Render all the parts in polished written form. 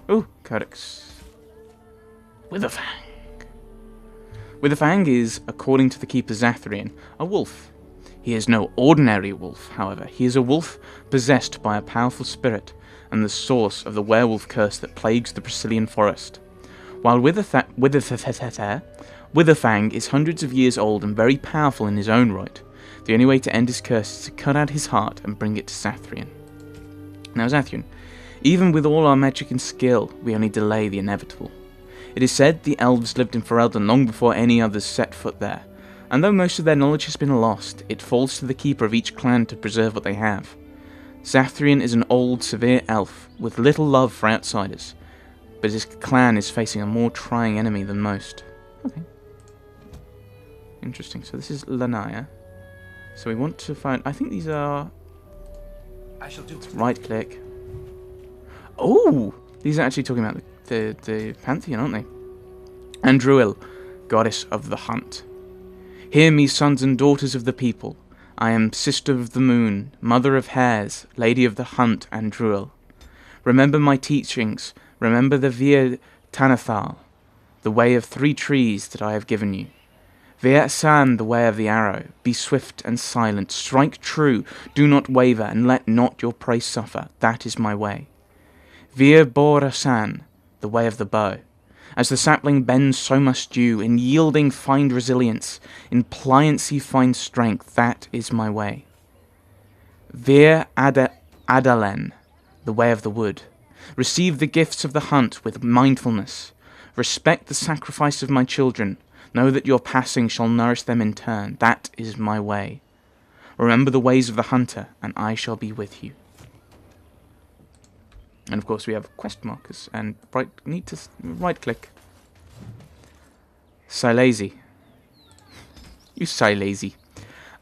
Oh, Codex. Witherfang. Witherfang is, according to the Keeper Zathrian, a wolf. He is no ordinary wolf, however. He is a wolf possessed by a powerful spirit and the source of the werewolf curse that plagues the Brazilian forest. While Witherfang is hundreds of years old and very powerful in his own right, the only way to end his curse is to cut out his heart and bring it to Zathrian. Now, Zathrian, even with all our magic and skill, we only delay the inevitable. It is said the elves lived in Ferelden long before any others set foot there, and though most of their knowledge has been lost, it falls to the keeper of each clan to preserve what they have. Zathrian is an old, severe elf with little love for outsiders, but his clan is facing a more trying enemy than most. Okay. Interesting. So this is Lanaya. So we want to find... I think these are... I shall do it. Right click. Oh! These are actually talking about the Pantheon, aren't they? Andruil, goddess of the hunt. Hear me, sons and daughters of the people. I am sister of the moon, mother of hares, lady of the hunt, Andruil. Remember my teachings. Remember the Via Tanathal, the way of 3 trees that I have given you. Via San, the way of the arrow. Be swift and silent. Strike true. Do not waver, and let not your prey suffer. That is my way. Via Bora San, the way of the bow. As the sapling bends, so must you. In yielding find resilience. In pliancy find strength. That is my way. Via Adalen, the way of the wood. Receive the gifts of the hunt with mindfulness. Respect the sacrifice of my children. Know that your passing shall nourish them in turn. That is my way. Remember the ways of the hunter, and I shall be with you. And of course we have quest markers, and need to right click. Silazy. You Silazy.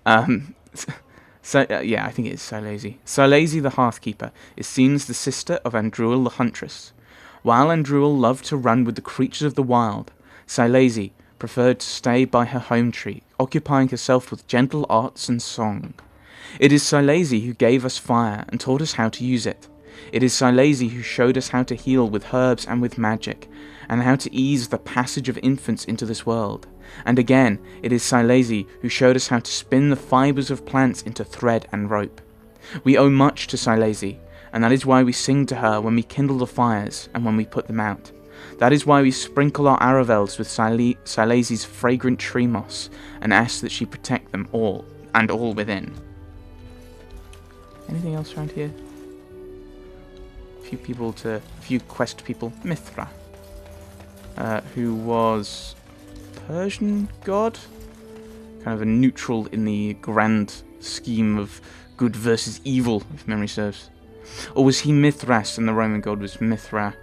Yeah, I think it is Silazy. Silazy the Hearthkeeper is seen as the sister of Andruil the Huntress. While Andruil loved to run with the creatures of the wild, Silazy preferred to stay by her home tree, occupying herself with gentle arts and song. It is Silazy who gave us fire and taught us how to use it. It is Silazy who showed us how to heal with herbs and with magic, and how to ease the passage of infants into this world. And again, it is Silazy who showed us how to spin the fibres of plants into thread and rope. We owe much to Silazy, and that is why we sing to her when we kindle the fires and when we put them out. That is why we sprinkle our aravels with Silazy's fragrant tree moss, and ask that she protect them all, and all within. Anything else around here? A few quest people. Mithra, who was Persian god, kind of a neutral in the grand scheme of good versus evil, if memory serves. Or was he Mithras and the Roman god was Mithra,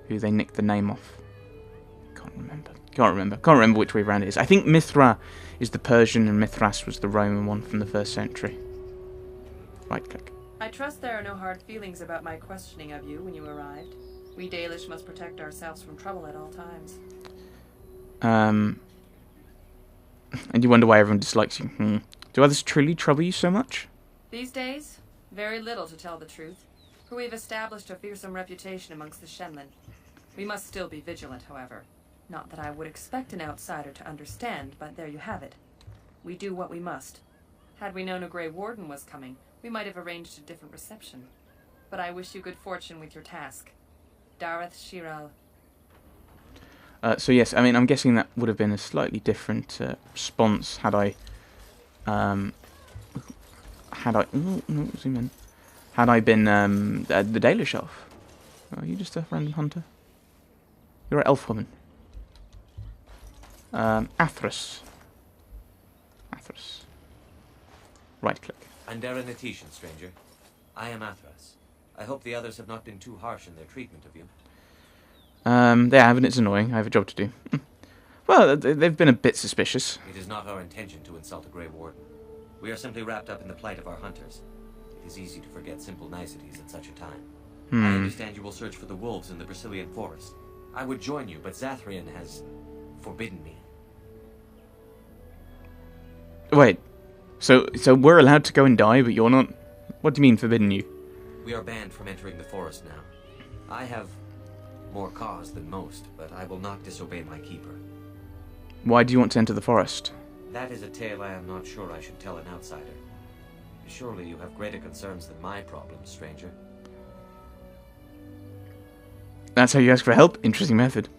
who they nicked the name off? Can't remember which way around it is. I think Mithra is the Persian and Mithras was the Roman one from the 1st century. Right click. I trust there are no hard feelings about my questioning of you when you arrived. We Dalish must protect ourselves from trouble at all times. And you wonder why everyone dislikes you. Do others truly trouble you so much? These days, very little to tell the truth, for we have established a fearsome reputation amongst the Shenlin. We must still be vigilant, however. Not that I would expect an outsider to understand, but there you have it. We do what we must. Had we known a Grey Warden was coming, we might have arranged a different reception. But I wish you good fortune with your task. Dareth Shiral. So yes, I mean, I'm guessing that would have been a slightly different response had I been the Dalish elf. Are you just a random hunter? You're an elf woman. Athras. Right click. Andera Natishan, stranger. I am Athras. I hope the others have not been too harsh in their treatment of you. They have, and it's annoying. I have a job to do. Well, they've been a bit suspicious. It is not our intention to insult a Grey Warden. We are simply wrapped up in the plight of our hunters. It is easy to forget simple niceties at such a time. I understand you will search for the wolves in the Brazilian forest. I would join you, but Zathrian has forbidden me. Wait, so we're allowed to go and die, but you're not? What do you mean forbidden you? We are banned from entering the forest now. I have more cause than most, but I will not disobey my keeper. Why do you want to enter the forest? That is a tale I am not sure I should tell an outsider. Surely you have greater concerns than my problems, stranger. That's how you ask for help? Interesting method.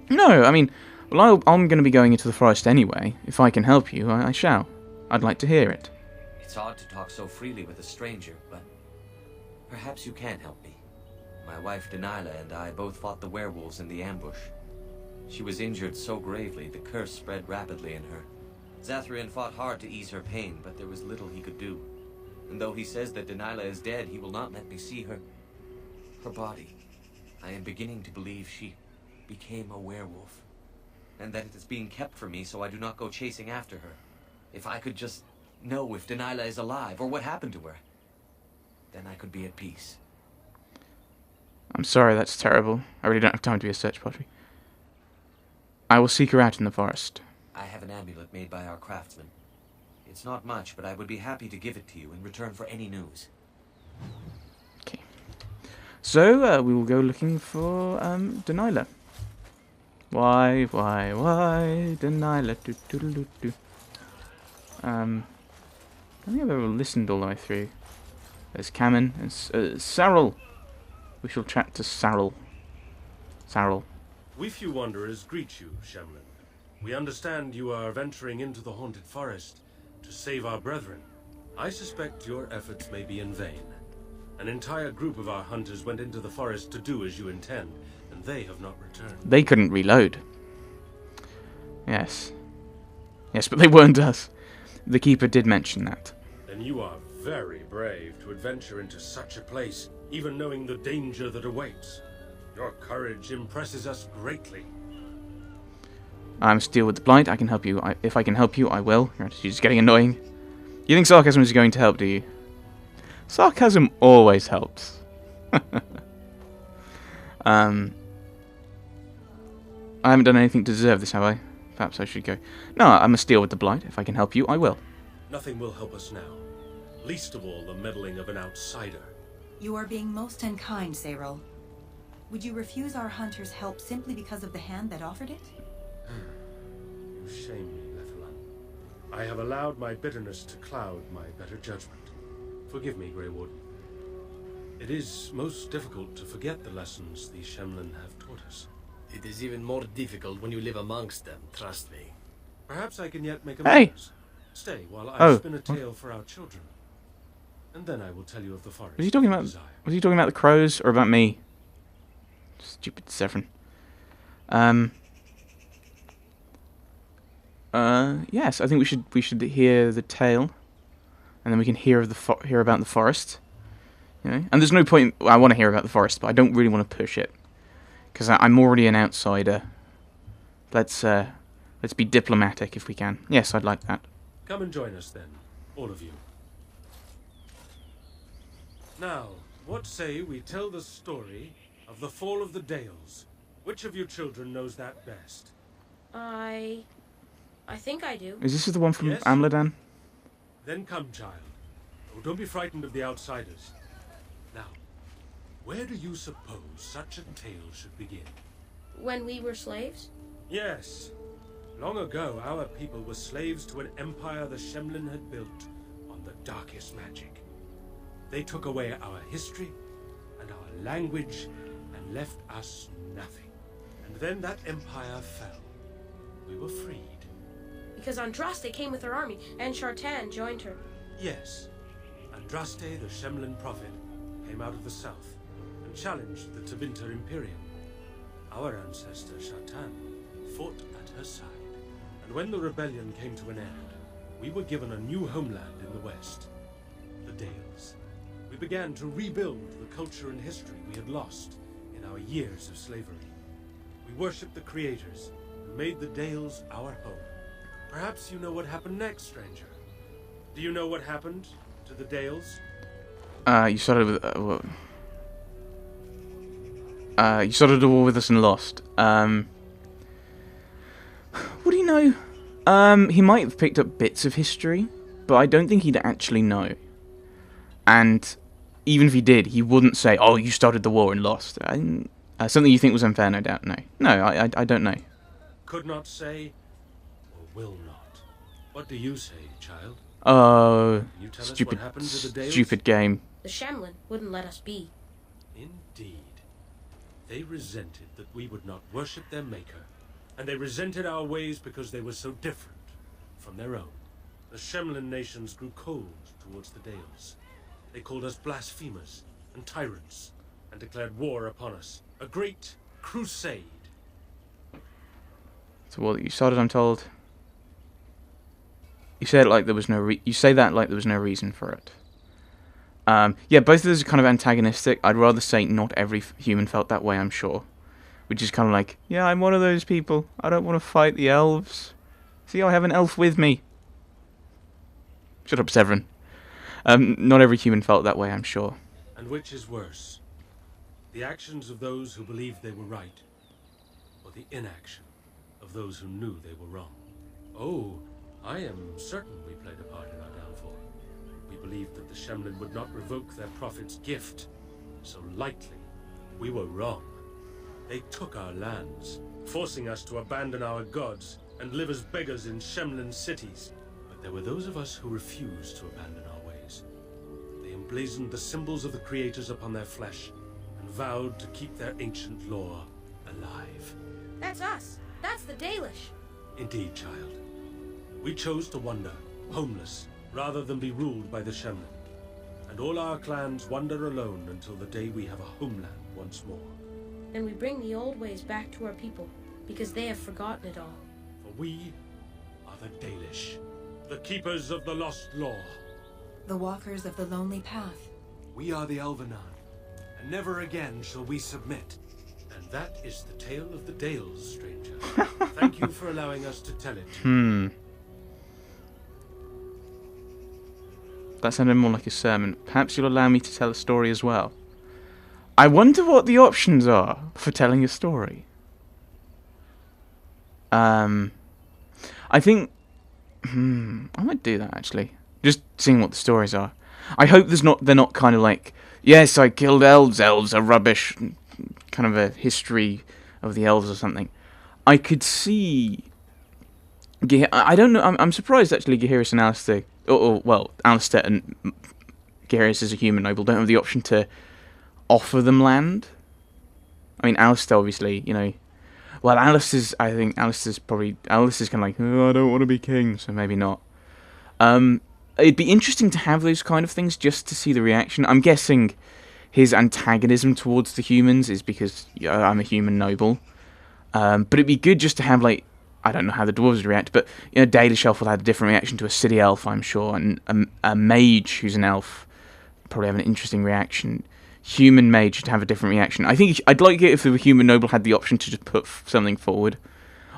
No, I mean, well, I'm going to be going into the forest anyway. If I can help you, I shall. I'd like to hear it. It's odd to talk so freely with a stranger, but perhaps you can help me. My wife Delilah and I both fought the werewolves in the ambush. She was injured so gravely, the curse spread rapidly in her. Zathrian fought hard to ease her pain, but there was little he could do. And though he says that Delilah is dead, he will not let me see her body. I am beginning to believe she became a werewolf, and that it is being kept from me so I do not go chasing after her. If I could just know if Delilah is alive, or what happened to her, then I could be at peace. I'm sorry, that's terrible. I really don't have time to be a search party. I will seek her out in the forest. I have an amulet made by our craftsman. It's not much, but I would be happy to give it to you in return for any news. Okay. So, we will go looking for, Delilah. Why, Delilah, do. I think I've ever listened all the way through. There's Cameron and Sarrel. We shall chat to Sarrel. Sarrel. We few wanderers greet you, Shemlin. We understand you are venturing into the haunted forest to save our brethren. I suspect your efforts may be in vain. An entire group of our hunters went into the forest to do as you intend, and they have not returned. They couldn't reload. Yes. Yes, but they weren't us. The Keeper did mention that. Then you are very brave to adventure into such a place, even knowing the danger that awaits. Your courage impresses us greatly. I'm still with the blight. I can help you. If I can help you, I will. Your attitude's getting annoying. You think sarcasm is going to help, do you? Sarcasm always helps. I haven't done anything to deserve this, have I? Perhaps I should go. No, I must deal with the blight. If I can help you, I will. Nothing will help us now. Least of all, the meddling of an outsider. You are being most unkind, Cyril. Would you refuse our hunters' help simply because of the hand that offered it? You shame me, Lethalan. I have allowed my bitterness to cloud my better judgment. Forgive me, Grey Warden. It is most difficult to forget the lessons these Shemlin have taught us. It is even more difficult when you live amongst them, trust me. Perhaps I can yet make Hey! amends. Stay while I spin a tale for our children. And then I will tell you of the forest. Was he talking about? Was he talking about the crows or about me? Stupid Severin. Yes, I think we should hear the tale, and then we can hear about the forest. You know, and there's no point. I want to hear about the forest, but I don't really want to push it because I'm already an outsider. Let's be diplomatic if we can. Yes, I'd like that. Come and join us then, all of you. Now, what say we tell the story of the fall of the Dales? Which of you children knows that best? I think I do. Is this the one from Yes? Amladan? Then come, child. Oh, don't be frightened of the outsiders. Now, where do you suppose such a tale should begin? When we were slaves? Yes. Long ago, our people were slaves to an empire the Shemlin had built on the darkest magic. They took away our history and our language and left us nothing. And then that empire fell. We were freed. Because Andraste came with her army, and Shartan joined her. Yes. Andraste, the Shemlin prophet, came out of the south and challenged the Tevinter Imperium. Our ancestor, Shartan, fought at her side. And when the rebellion came to an end, we were given a new homeland in the west, the Dales. We began to rebuild the culture and history we had lost in our years of slavery. We worshipped the creators and made the Dales our home. Perhaps you know what happened next, stranger. Do you know what happened to the Dales? You started with you started a war with us and lost. What do you know? He might have picked up bits of history, but I don't think he'd actually know. And even if he did, he wouldn't say, "Oh, you started the war and lost." I Something you think was unfair, no doubt. No. No, I don't know. Could not say, or will not. What do you say, child? Oh, Can you tell us what happened to the Dales? stupid game. The Shemlin wouldn't let us be. Indeed. They resented that we would not worship their maker, and they resented our ways because they were so different from their own. The Shemlin nations grew cold towards the Dales. They called us blasphemers and tyrants, and declared war upon us. A great crusade. So what you started, I'm told. You say it like there was no you say that like there was no reason for it. Yeah, both of those are kind of antagonistic. I'd rather say not every human felt that way, I'm sure. Which is kind of like, yeah, I'm one of those people. I don't want to fight the elves. See, I have an elf with me. Shut up, Severin. Not every human felt that way, I'm sure. And which is worse? The actions of those who believed they were right, or the inaction of those who knew they were wrong? Oh, I am certain we played a part in our downfall. We believed that the Shemlin would not revoke their prophet's gift so lightly. We were wrong. They took our lands, forcing us to abandon our gods and live as beggars in Shemlin cities. But there were those of us who refused to abandon our ways. They emblazoned the symbols of the creators upon their flesh and vowed to keep their ancient lore alive. That's us. That's the Dalish. Indeed, child. We chose to wander, homeless, rather than be ruled by the Shemlin. And all our clans wander alone until the day we have a homeland once more. And we bring the old ways back to our people, because they have forgotten it all. For we are the Dalish, the keepers of the lost lore. The walkers of the lonely path. We are the Elvenan, and never again shall we submit. And that is the tale of the Dales, stranger. Thank you for allowing us to tell it to you. That sounded more like a sermon. Perhaps you'll allow me to tell a story as well. I wonder what the options are for telling a story. I think... I might do that, actually. Just seeing what the stories are. I hope they're not kind of like, yes, I killed elves, elves are rubbish, kind of a history of the elves or something. I could see... I don't know, I'm surprised, actually, Gaheris and Alistair... well, Alistair and Gaheris as a human noble don't have the option to offer them land. I mean, Alistair, obviously, you know... Well, Alistair's kind of like, oh, I don't want to be king, so maybe not. It'd be interesting to have those kind of things just to see the reaction. I'm guessing his antagonism towards the humans is because I'm a human noble. But it'd be good just to have, like, I don't know how the dwarves would react, but, you know, Dalish elf will have a different reaction to a city elf, I'm sure, and a mage who's an elf probably have an interesting reaction. Human mage should have a different reaction. I think I'd like it if the human noble had the option to just put something forward.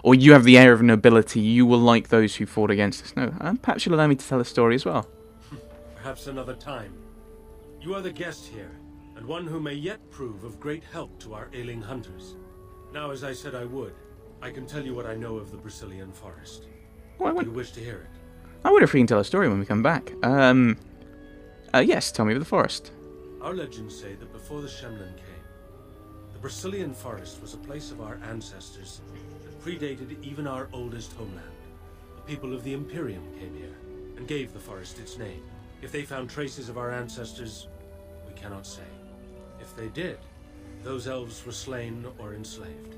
Or you have the air of nobility, you will like those who fought against us. No, perhaps you'll allow me to tell a story as well. Perhaps another time. You are the guest here, and one who may yet prove of great help to our ailing hunters. Now, as I said I would, I can tell you what I know of the Brazilian forest. Well, Do you wish to hear it? I wonder if we can tell a story when we come back. Yes, tell me of the forest. Our legends say that before the Shemlin came, the Brazilian forest was a place of our ancestors that predated even our oldest homeland. The people of the Imperium came here and gave the forest its name. If they found traces of our ancestors, we cannot say. If they did, those elves were slain or enslaved.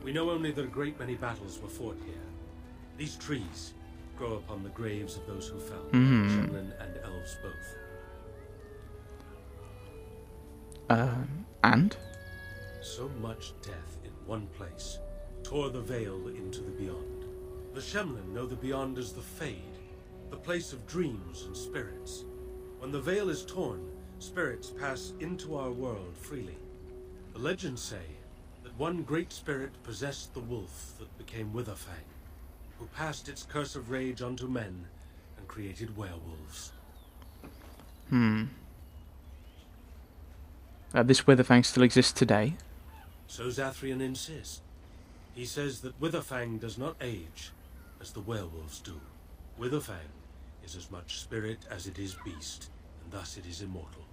We know only that a great many battles were fought here. These trees grow upon the graves of those who fell, Shemlin and elves both. And? So much death in one place tore the veil into the beyond. The Shemlin know the beyond as the Fade, the place of dreams and spirits. When the veil is torn, spirits pass into our world freely. The legends say that one great spirit possessed the wolf that became Witherfang, who passed its curse of rage onto men and created werewolves. This Witherfang still exists today? So Zathrian insists. He says that Witherfang does not age as the werewolves do. Witherfang is as much spirit as it is beast, and thus it is immortal.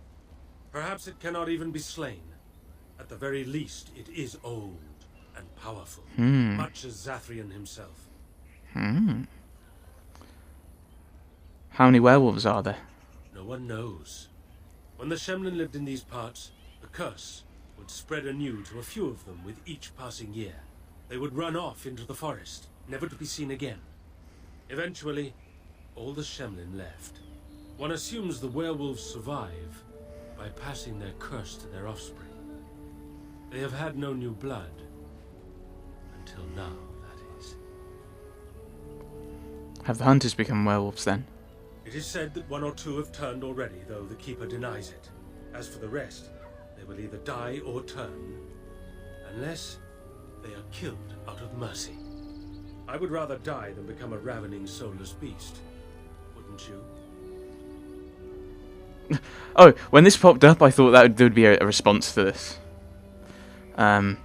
Perhaps it cannot even be slain, At the very least, it is old and powerful, Hmm. much as Zathrian himself. Hmm. How many werewolves are there? No one knows. When the Shemlin lived in these parts, the curse would spread anew to a few of them with each passing year. They would run off into the forest, never to be seen again. Eventually, all the Shemlin left. One assumes the werewolves survive by passing their curse to their offspring. They have had no new blood. Until now, that is. Have the hunters become werewolves then? It is said that one or two have turned already, though the Keeper denies it. As for the rest, they will either die or turn, unless they are killed out of mercy. I would rather die than become a ravening, soulless beast. Wouldn't you? Oh, when this popped up, I thought that there would be a response to this. And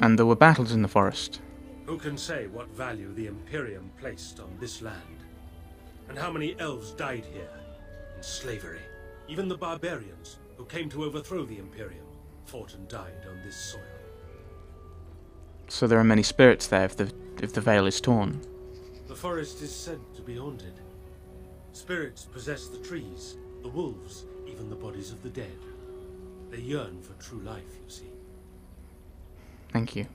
there were battles in the forest. Who can say what value the Imperium placed on this land? And how many elves died here in slavery? Even the barbarians who came to overthrow the Imperium fought and died on this soil. So there are many spirits there if the veil is torn. The forest is said to be haunted. Spirits possess the trees, the wolves, even the bodies of the dead. They yearn for true life, you see. Thank you.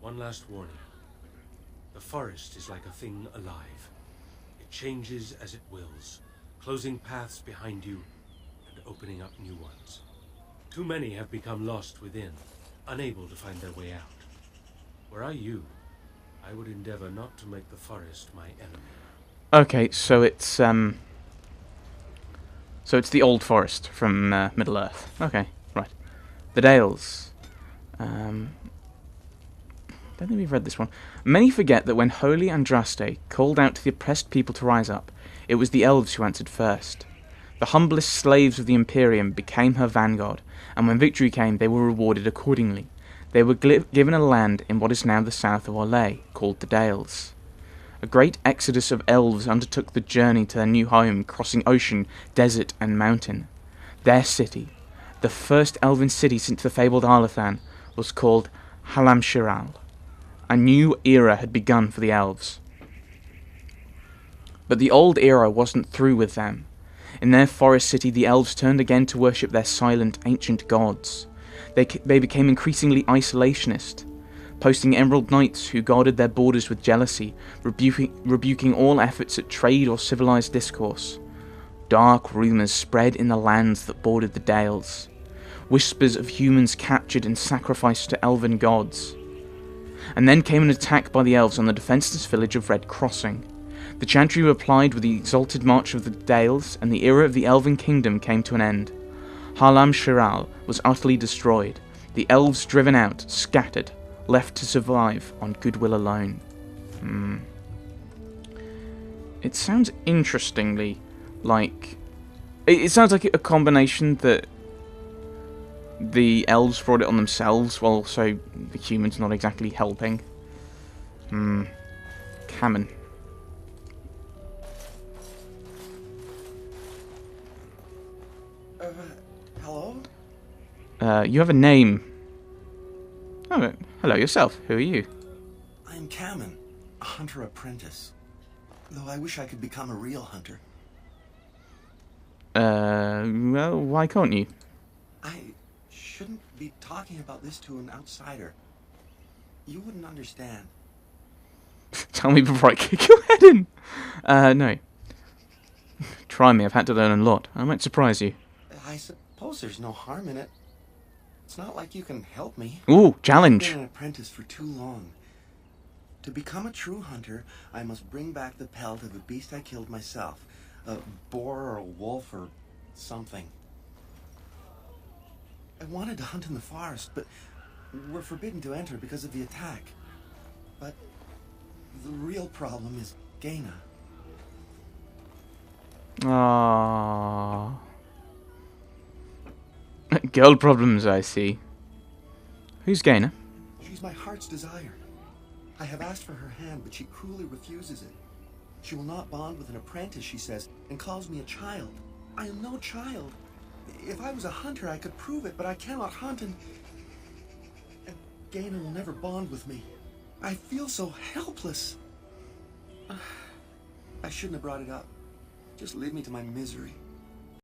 One last warning. The forest is like a thing alive. It changes as it wills, closing paths behind you and opening up new ones. Too many have become lost within, unable to find their way out. Were I you, I would endeavor not to make the forest my enemy. Okay, so it's the old forest from Middle Earth. Okay, right. The Dales. Don't think we've read this one. Many forget that when Holy Andraste called out to the oppressed people to rise up, it was the elves who answered first. The humblest slaves of the Imperium became her vanguard, and when victory came, they were rewarded accordingly. They were given a land in what is now the south of Orlais, called the Dales. A great exodus of elves undertook the journey to their new home, crossing ocean, desert, and mountain. Their city, the first elven city since the fabled Arlathan, was called Halamshiral. A new era had begun for the elves. But the old era wasn't through with them. In their forest city, the elves turned again to worship their silent, ancient gods. They became increasingly isolationist, posting emerald knights who guarded their borders with jealousy, rebuking all efforts at trade or civilized discourse. Dark rumours spread in the lands that bordered the Dales. Whispers of humans captured and sacrificed to elven gods. And then came an attack by the elves on the defenceless village of Red Crossing. The Chantry replied with the exalted march of the Dales, and the era of the Elven Kingdom came to an end. Harlam Shiral was utterly destroyed, the elves driven out, scattered, left to survive on goodwill alone. It sounds interestingly like... It sounds like a combination that the elves brought it on themselves, while also the humans not exactly helping. Cameron. Hello? You have a name. Oh, hello yourself. Who are you? I am Kamen, a hunter apprentice. Though I wish I could become a real hunter. Well, why can't you? I shouldn't be talking about this to an outsider. You wouldn't understand. Tell me before I kick your head in. No. Try me, I've had to learn a lot. I might surprise you. I suppose there's no harm in it. It's not like you can help me. Ooh, challenge. I've been an apprentice for too long. To become a true hunter, I must bring back the pelt of a beast I killed myself. A boar or a wolf or something. I wanted to hunt in the forest, but we're forbidden to enter because of the attack. But the real problem is Gaina. Aww. Girl problems, I see. Who's Gaina? She's my heart's desire. I have asked for her hand, but she cruelly refuses it. She will not bond with an apprentice, she says, and calls me a child. I am no child. If I was a hunter, I could prove it, but I cannot hunt, and Gaina will never bond with me. I feel so helpless. I shouldn't have brought it up. Just leave me to my misery.